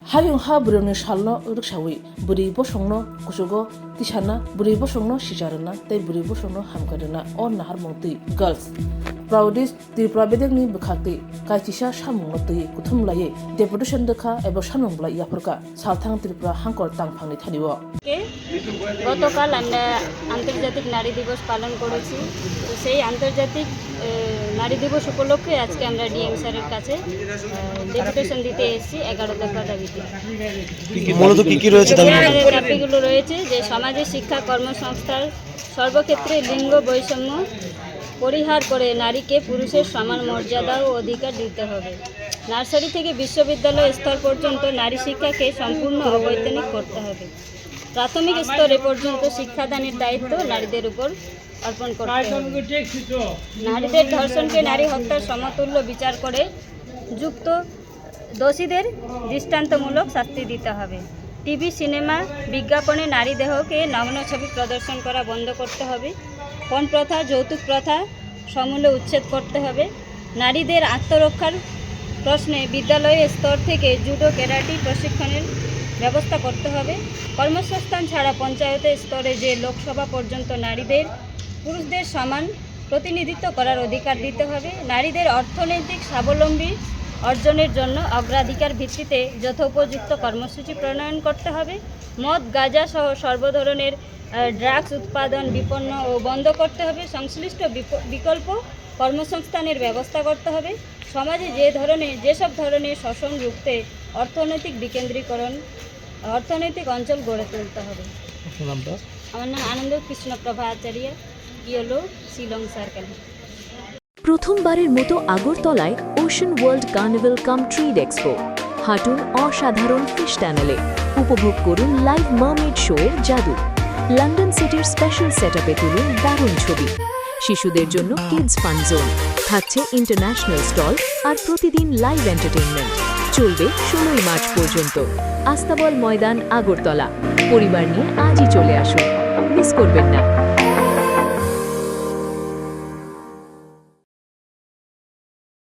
Hayung ha burungni shalno ruksawi buri bosongno kusugo tisana buri bosongno sijarna tei buri bosongno hamkarna on nahar mongti girls Proudest Tripura bedegni bukhakti kaitisa samungno tui kuthum laye deputation dekha ebo sanungbla yaporka salthang Tripura hangkor tangphangni thanibo গতকাল আমরা আন্তর্জাতিক নারী দিবস পালন করেছি তো সেই আন্তর্জাতিক নারী দিবস উপলক্ষে আজকে আমরা ডিএম স্যারের কাছে ডেপুটেশন দিতে এসেছি 11 দফা দাবিতে মূলত কি রয়েছে দাবিগুলো রয়েছে যে সমাজে শিক্ষা কর্মসংস্থান সর্বক্ষেত্রে লিঙ্গ বৈষম্য পরিহার করে নারীকে পুরুষের সমান মর্যাদা ও অধিকার দিতে হবে নার্সারি থেকে বিশ্ববিদ্যালয় স্তর পর্যন্ত নারী শিক্ষাকে সম্পূর্ণ অবৈতনিক করতে হবে প্রাথমিক স্তরে পর্যন্ত শিক্ষাদানের দায়িত্ব নারীদের উপর অর্পণ করতে হবে নারীদের ধর্ষণকে নারী হত্যার সমতুল্য বিচার করে যুক্ত দোষীদের দৃষ্টান্তমূলক শাস্তি দিতে হবে টিভি সিনেমা বিজ্ঞাপনে নারী দেহকে নগ্ন ছবি প্রদর্শন করা বন্ধ করতে হবে পণ প্রথা যৌতুক প্রথা সমূলে উচ্ছেদ করতে হবে নারীদের আত্মরক্ষার প্রশ্নে বিদ্যালয়ের স্তর থেকে জুডো ক্যারাটি প্রশিক্ষণের ব্যবস্থা করতে হবে কর্মসংস্থান ছাড়া পঞ্চায়েতের স্তরে যে লোকসভা পর্যন্ত নারীদের পুরুষদের সমান প্রতিনিধিত্ব করার অধিকার দিতে হবে নারীদের অর্থনৈতিক স্বাবলম্বী অর্জনের জন্য অগ্রাধিকার ভিত্তিতে যথোপযুক্ত কর্মসূচি প্রণয়ন করতে হবে মদ গাঁজা সহ সর্বধরনের ড্রাগস উৎপাদন বিপণন ও বন্ধ করতে হবে সংশ্লিষ্ট বিকল্প কর্মসংস্থানের ব্যবস্থা করতে হবে সমাজে যেসব ধরনের শোষণ রুখতে অর্থনৈতিক বিকেন্দ্রীকরণ অর্থনৈতিক অঞ্চল গড়ে তুলতে হবে আমার নাম আনন্দ কৃষ্ণ প্রভা আচার্য ইয়েলো শিলং সার্কেল প্রথমবারের মতো আগরতলায় ওশান ওয়ার্ল্ড কার্নিভাল কাম ট্রিড এক্সপো হাঁটুন অসাধারণ ফিশ টানেলে উপভোগ করুন লাইভ মারমেড শো এর জাদু লন্ডন সিটির স্পেশাল সেটআপে তুলুন দারুণ ছবি শিশুদের জন্য কিডস ফান জোন থাকছে ইন্টারন্যাশনাল স্টল আর প্রতিদিন লাইভ এন্টারটেইনমেন্ট চলবে 16 মার্চ পর্যন্ত আস্তাবল ময়দান আগরতলা পরিবার নিয়ে আজই চলে আসুন মিস করবেন না